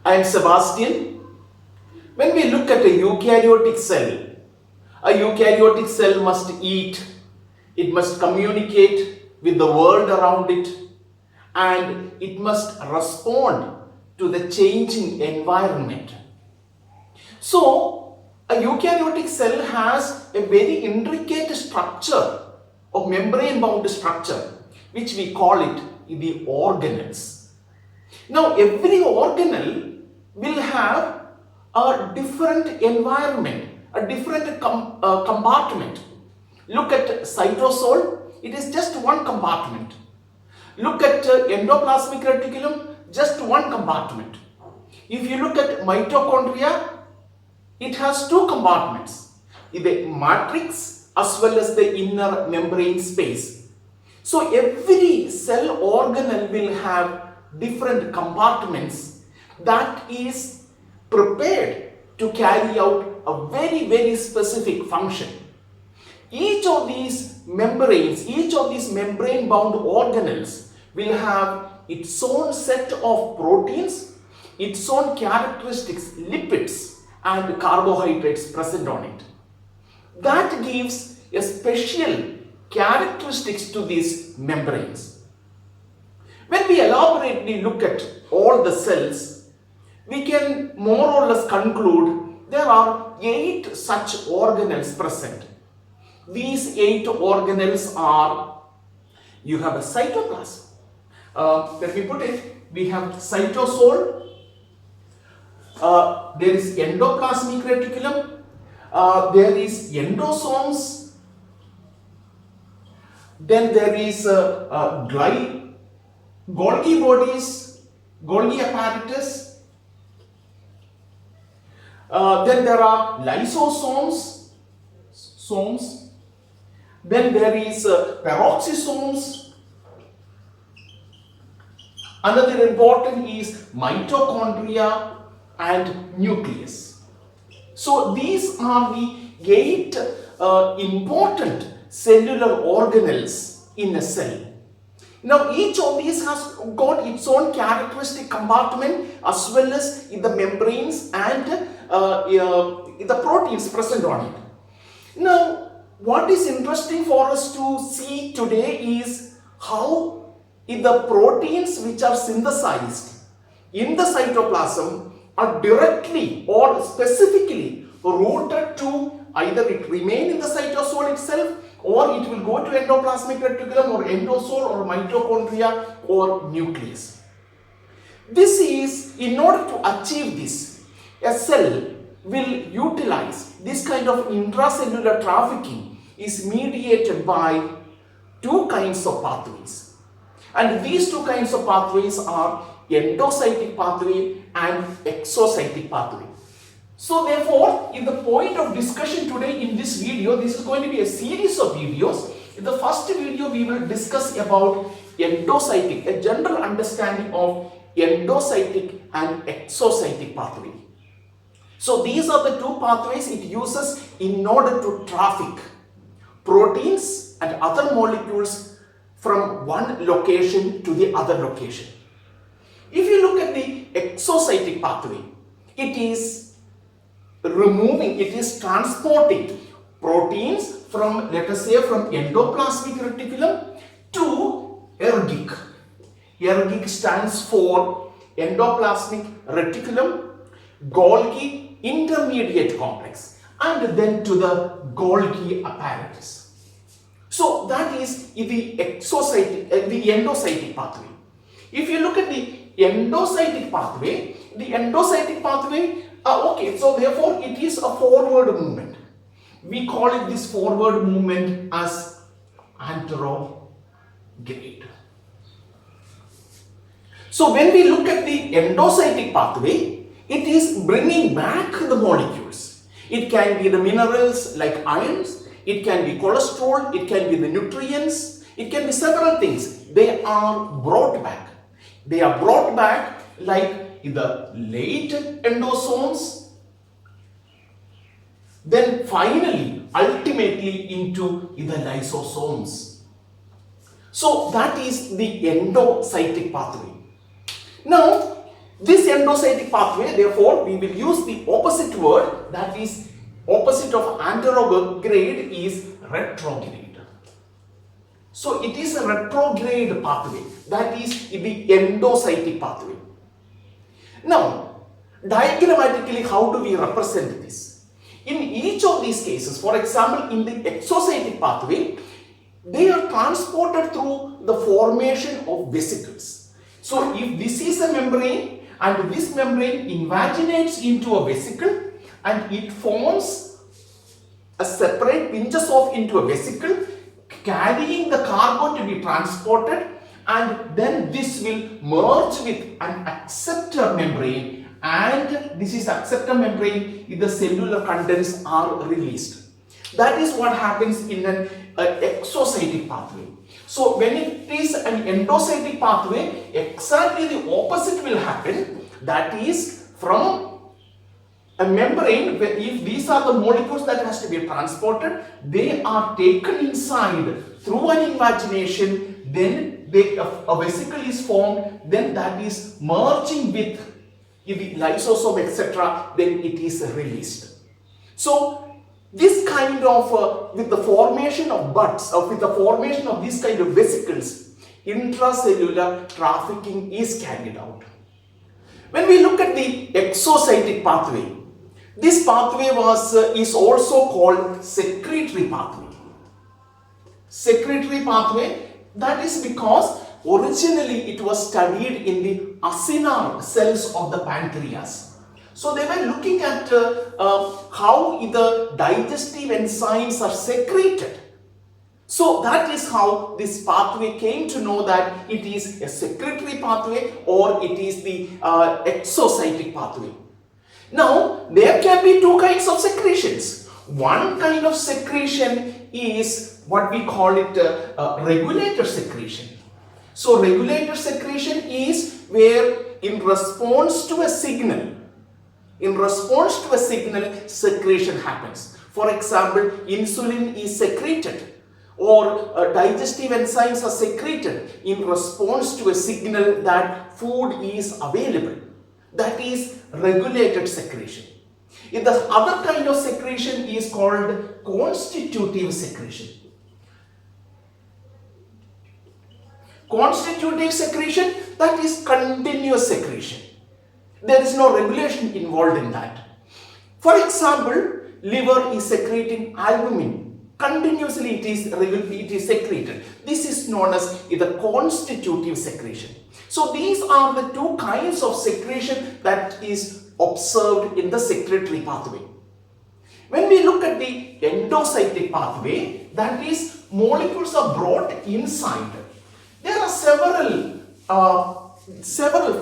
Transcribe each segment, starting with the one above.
I am Sebastian. When we look at a eukaryotic cell must eat, it must communicate with the world around it, and it must respond to the changing environment. So, a eukaryotic cell has a very intricate structure of membrane-bound structure, which we call it the organelles. Now, every organelle will have a different environment, a different compartment. Look at cytosol, it is just one compartment. Look at endoplasmic reticulum, just one compartment. If you look at mitochondria, it has two compartments, the matrix as well as the inner membrane space. So every cell organelle will have different compartments that is prepared to carry out a very specific function. Each of these membranes, each of these membrane-bound organelles will have its own set of proteins, its own characteristics, lipids and carbohydrates present on it. That gives a special characteristics to these membranes. When we elaborately look at all the cells, we can more or less conclude there are 8 such organelles present. These 8 organelles are, you have a cytoplasm. Let me put it, we have cytosol, there is endoplasmic reticulum, there is endosomes, then there is Golgi bodies, Golgi apparatus, then there are lysosomes, then there is peroxisomes. Another important is mitochondria and nucleus. So these are the 8 important cellular organelles in a cell. Now each of these has got its own characteristic compartment as well as in the membranes and the proteins present on it. Now what is interesting for us to see today is how the proteins which are synthesized in the cytoplasm are directly or specifically routed to either it remain in the cytosol itself or it will go to endoplasmic reticulum or endosol or mitochondria or nucleus. This is, in order to achieve this, a cell will utilize this kind of intracellular trafficking is mediated by 2 kinds of pathways. And these 2 kinds of pathways are endocytic pathway and exocytic pathway. So therefore, in the point of discussion today in this video, this is going to be a series of videos. In the first video, we will discuss about endocytic, a general understanding of endocytic and exocytic pathway. So these are the 2 pathways it uses in order to traffic proteins and other molecules from one location to the other location. If you look at the exocytic pathway, it is transporting proteins from, let us say, from endoplasmic reticulum to ergic. Ergic stands for endoplasmic reticulum, Golgi intermediate complex, and then to the Golgi apparatus. So that is the exocytic, the endocytic pathway. If you look at the endocytic pathway, okay, so therefore it is a forward movement. We call it this forward movement as anterograde. So when we look at the endocytic pathway, it is bringing back the molecules. It can be the minerals like ions, it can be cholesterol, it can be the nutrients, it can be several things. They are brought back. They are brought back like in the late endosomes, then finally, ultimately into the lysosomes. So that is the endocytic pathway. Now, This endocytic pathway, therefore, we will use the opposite word, that is opposite of anterograde is retrograde. So it is a retrograde pathway, that is the endocytic pathway. Now, diagrammatically, how do we represent this? In each of these cases, for example, in the exocytic pathway, they are transported through the formation of vesicles. So if this is a membrane and this membrane invaginates into a vesicle and it forms a separate, pinches off into a vesicle, carrying the cargo to be transported, and then this will merge with an acceptor membrane, and this is acceptor membrane if the cellular contents are released. That is what happens in an exocytic pathway. So when it is an endocytic pathway, exactly the opposite will happen. That is, from a membrane, if these are the molecules that has to be transported, they are taken inside through an invagination, then a vesicle is formed, then that is merging with the lysosome, etc., then it is released. So this kind of, with the formation of buds, with the formation of these kind of vesicles, intracellular trafficking is carried out. When we look at the exocytic pathway, this pathway is also called secretory pathway. Secretory pathway, that is because originally it was studied in the acinar cells of the pancreas. So they were looking at how the digestive enzymes are secreted. So that is how this pathway came to know that it is a secretory pathway or it is the exocytic pathway. Now, there can be two kinds of secretions. One kind of secretion is what we call it regulator secretion. So, regulator secretion is where in response to a signal, secretion happens. For example, insulin is secreted or digestive enzymes are secreted in response to a signal that food is available. That is regulated secretion. The other kind of secretion is called constitutive secretion. Constitutive secretion, that is continuous secretion. There is no regulation involved in that. For example, liver is secreting albumin. Continuously it is secreted. This is known as the constitutive secretion. So these are the two kinds of secretion that is observed in the secretory pathway. When we look at the endocytic pathway, that is molecules are brought inside. There are several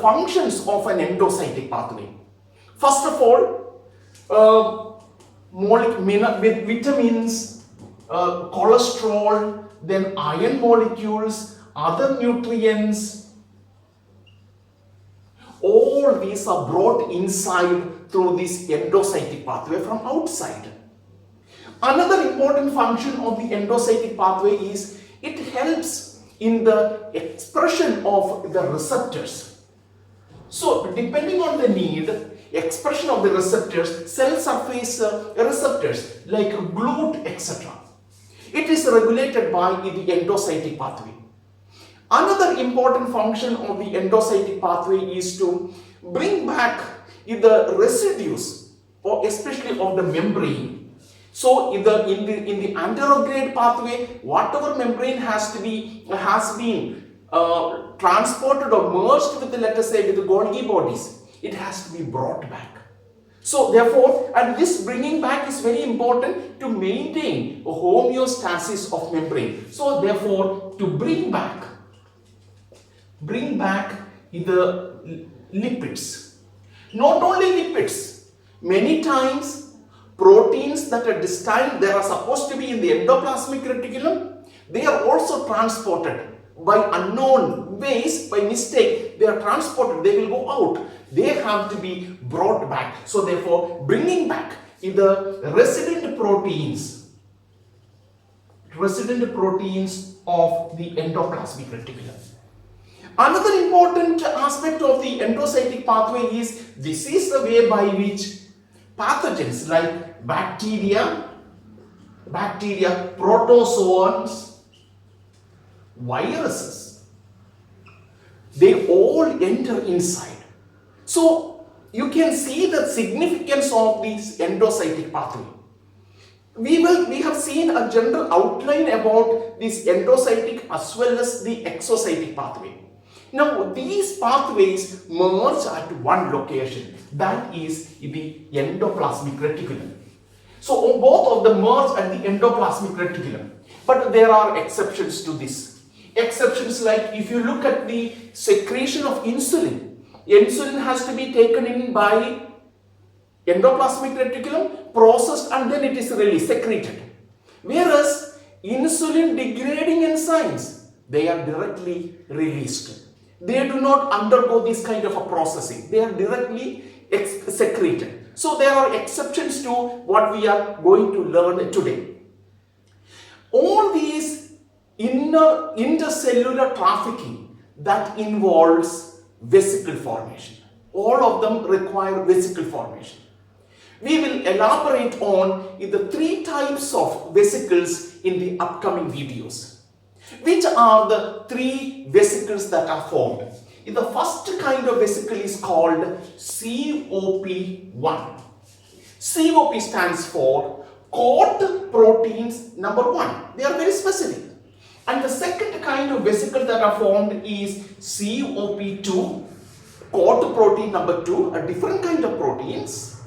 functions of an endocytic pathway. First of all, with vitamins, cholesterol, then iron molecules, other nutrients, all these are brought inside through this endocytic pathway from outside. Another important function of the endocytic pathway is it helps in the expression of the receptors. So, depending on the need, expression of the receptors, cell surface receptors like GLUT, etc. It is regulated by the endocytic pathway. Another important function of the endocytic pathway is to bring back the residues, or especially of the membrane. So in the anterograde pathway, whatever membrane has been transported or merged with, let us say, with the Golgi bodies, it has to be brought back. So therefore, and this bringing back is very important to maintain a homeostasis of membrane. So therefore, to bring back the lipids. Not only lipids, many times proteins that are destined, they are supposed to be in the endoplasmic reticulum, they are also transported by unknown ways, by mistake, they are transported, they will go out. They have to be brought back. So therefore, bringing back the resident proteins of the endoplasmic reticulum. Another important aspect of the endocytic pathway is this is the way by which pathogens like bacteria, protozoans, viruses, they all enter inside. So you can see the significance of this endocytic pathway. We have seen a general outline about this endocytic as well as the exocytic pathway. Now these pathways merge at one location, that is the endoplasmic reticulum. So both of them merge at the endoplasmic reticulum. But there are exceptions to this. Exceptions like if you look at the secretion of insulin, insulin has to be taken in by endoplasmic reticulum, processed, and then it is released, secreted. Whereas insulin degrading enzymes, they are directly released. They do not undergo this kind of a processing. They are directly secreted. So there are exceptions to what we are going to learn today. All these intercellular trafficking that involves vesicle formation. All of them require vesicle formation. We will elaborate on the three types of vesicles in the upcoming videos. Which are the three vesicles that are formed? The first kind of vesicle is called COP1. COP stands for cot proteins number 1. They are very specific. And the second kind of vesicle that are formed is COP2, cot protein number 2, a different kind of proteins.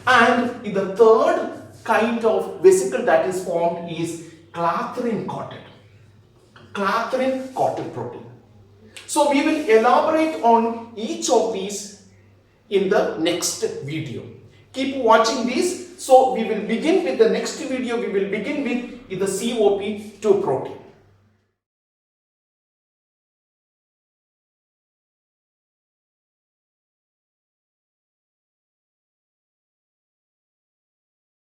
And the third kind of vesicle that is formed is clathrin-coated protein. So we will elaborate on each of these in the next video. Keep watching this. So we will begin with the next video. We will begin with the COP2 protein.